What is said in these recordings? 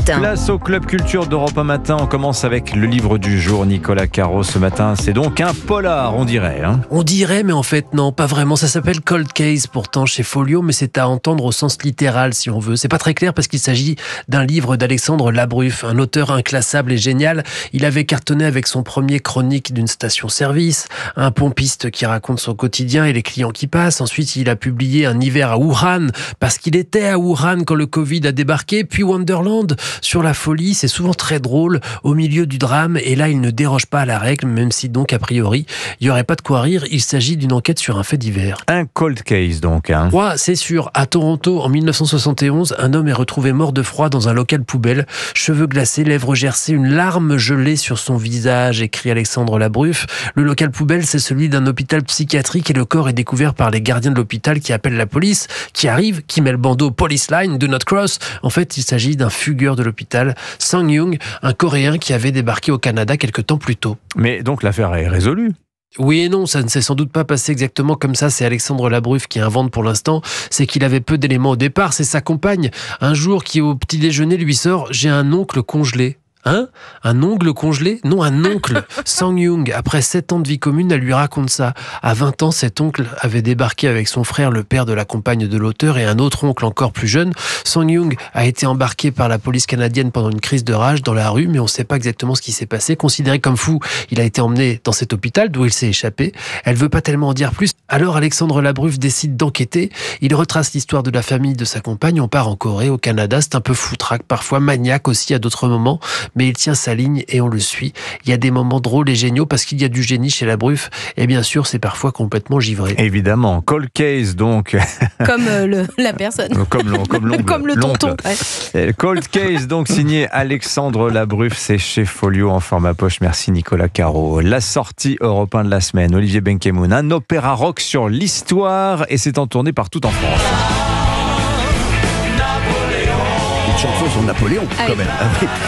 Place au Club Culture d'Europe 1 matin. On commence avec le livre du jour. Nicolas Caro, ce matin, c'est donc un polar, on dirait. On dirait, mais en fait, non, pas vraiment. Ça s'appelle Cold Case, pourtant, chez Folio, mais c'est à entendre au sens littéral, si on veut. C'est pas très clair parce qu'il s'agit d'un livre d'Alexandre Labruf, un auteur inclassable et génial. Il avait cartonné avec son premier chronique d'une station-service, un pompiste qui raconte son quotidien et les clients qui passent. Ensuite, il a publié Un hiver à Wuhan, parce qu'il était à Wuhan quand le Covid a débarqué. Puis Wonderland, sur la folie, c'est souvent très drôle au milieu du drame, et là il ne déroge pas à la règle, même si donc a priori il n'y aurait pas de quoi rire. Il s'agit d'une enquête sur un fait divers. Un cold case donc. Ouais, c'est sûr. À Toronto, en 1971, un homme est retrouvé mort de froid dans un local poubelle, cheveux glacés, lèvres gercées, une larme gelée sur son visage, écrit Alexandre Labruf. Le local poubelle, c'est celui d'un hôpital psychiatrique, et le corps est découvert par les gardiens de l'hôpital qui appellent la police, qui arrive, qui met le bandeau Police Line, Do Not Cross. En fait, il s'agit d'un fugueur de l'hôpital, Sang-Young, un Coréen qui avait débarqué au Canada quelque temps plus tôt. Mais donc l'affaire est résolue. Oui et non, ça ne s'est sans doute pas passé exactement comme ça. C'est Alexandre Labruf qui invente pour l'instant. C'est qu'il avait peu d'éléments au départ. C'est sa compagne, un jour, qui au petit déjeuner lui sort « J'ai un oncle congelé ». Hein? Un ongle congelé? Non, un oncle. Sang-Young, après 7 ans de vie commune, elle lui raconte ça. À 20 ans, cet oncle avait débarqué avec son frère, le père de la compagne de l'auteur, et un autre oncle encore plus jeune. Sang-Young a été embarqué par la police canadienne pendant une crise de rage dans la rue, mais on ne sait pas exactement ce qui s'est passé. Considéré comme fou, il a été emmené dans cet hôpital d'où il s'est échappé. Elle veut pas tellement en dire plus. Alors Alexandre Labruf décide d'enquêter. Il retrace l'histoire de la famille de sa compagne. On part en Corée, au Canada. C'est un peu foutraque, parfois maniaque aussi à d'autres moments, mais il tient sa ligne et on le suit. Il y a des moments drôles et géniaux parce qu'il y a du génie chez Labruf, et bien sûr c'est parfois complètement givré. Évidemment, cold case donc. Comme la personne. Comme le tonton. Ouais. Cold case donc signé Alexandre Labruf, c'est chez Folio en format poche. Merci Nicolas Caro. La sortie Europe 1 de la semaine, Olivier Benkemoun, un opéra rock sur l'histoire, et c'est en tournée partout en France. Chanson sur Napoléon, quand même.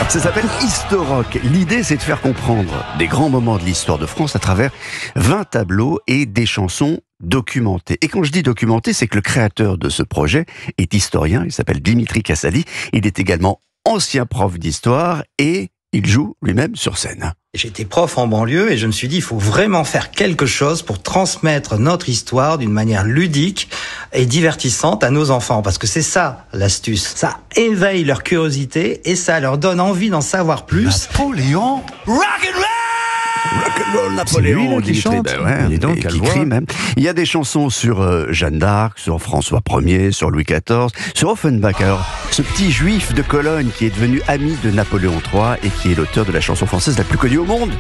Ça s'appelle Historock. L'idée, c'est de faire comprendre des grands moments de l'histoire de France à travers 20 tableaux et des chansons documentées. Et quand je dis documentées, c'est que le créateur de ce projet est historien. Il s'appelle Dimitri Casali. Il est également ancien prof d'histoire et il joue lui-même sur scène. J'étais prof en banlieue et je me suis dit, il faut vraiment faire quelque chose pour transmettre notre histoire d'une manière ludique et divertissante à nos enfants. Parce que c'est ça, l'astuce. Ça éveille leur curiosité et ça leur donne envie d'en savoir plus. Napoléon, rock'n'roll, Napoléon, qui chante. Et qui crie même. Il y a des chansons sur Jeanne d'Arc, sur François Ier, sur Louis XIV, sur Offenbach. Alors, ce petit juif de Cologne qui est devenu ami de Napoléon III et qui est l'auteur de la chanson française la plus connue au monde.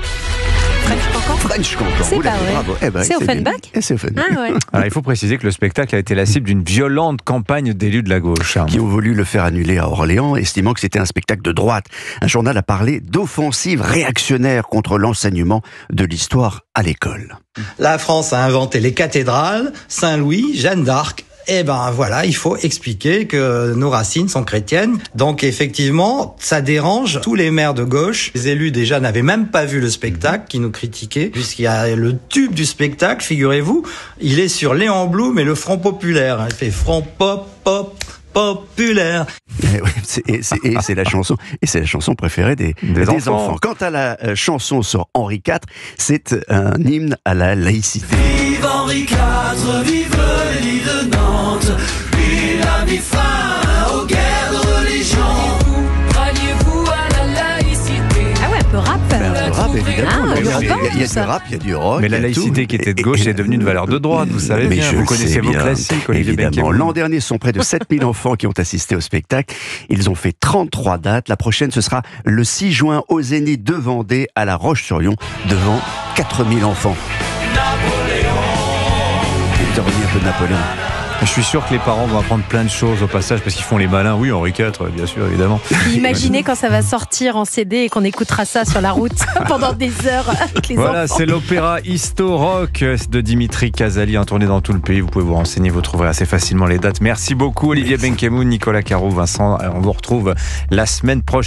French Cancan. C'est pas vrai. Bravo. C'est Offenbach. C'est Offenbach. Ah ouais. Alors, il faut préciser que le spectacle a été la cible d'une violente campagne d'élus de la gauche. Qui ont voulu le faire annuler à Orléans, estimant que c'était un spectacle de droite. Un journal a parlé d'offensive réactionnaire contre l'enseignement de l'histoire à l'école. La France a inventé les cathédrales, Saint-Louis, Jeanne d'Arc. Eh ben voilà, il faut expliquer que nos racines sont chrétiennes. Donc effectivement, ça dérange tous les maires de gauche. Les élus déjà n'avaient même pas vu le spectacle, qui nous critiquaient, puisqu'il y a le tube du spectacle, figurez-vous, il est sur Léon Blum et le Front Populaire. Il fait Front Populaire. C'est la chanson, et c'est la chanson préférée des enfants. Quant à la chanson sur Henri IV, c'est un hymne à la laïcité. Vive Henri IV, vive les lits de Nantes, il a mis fin aux guerres de religion. Ralliez-vous à la laïcité. Ah ouais, un peu rap. Un peu rap, évidemment. Il y a du rap, il y a du rock. Mais la laïcité qui était de gauche est devenue une valeur de droite, vous savez bien. Vous connaissez vos classiques, Olivier Benkemoun. L'an dernier, ce sont près de 7000 enfants qui ont assisté au spectacle. Ils ont fait 33 dates. La prochaine, ce sera le 6 juin au Zénith de Vendée, à La Roche-sur-Yon, devant 4000 enfants. Vous avez un peu de Napoléon. Je suis sûr que les parents vont apprendre plein de choses au passage parce qu'ils font les malins. Oui, Henri IV, bien sûr, évidemment. Imaginez quand ça va sortir en CD et qu'on écoutera ça sur la route pendant des heures avec les enfants. Voilà, c'est l'opéra Historock de Dimitri Casali, en tournée dans tout le pays. Vous pouvez vous renseigner, vous trouverez assez facilement les dates. Merci beaucoup Olivier Benkemoun, Nicolas Caro, Vincent. On vous retrouve la semaine prochaine.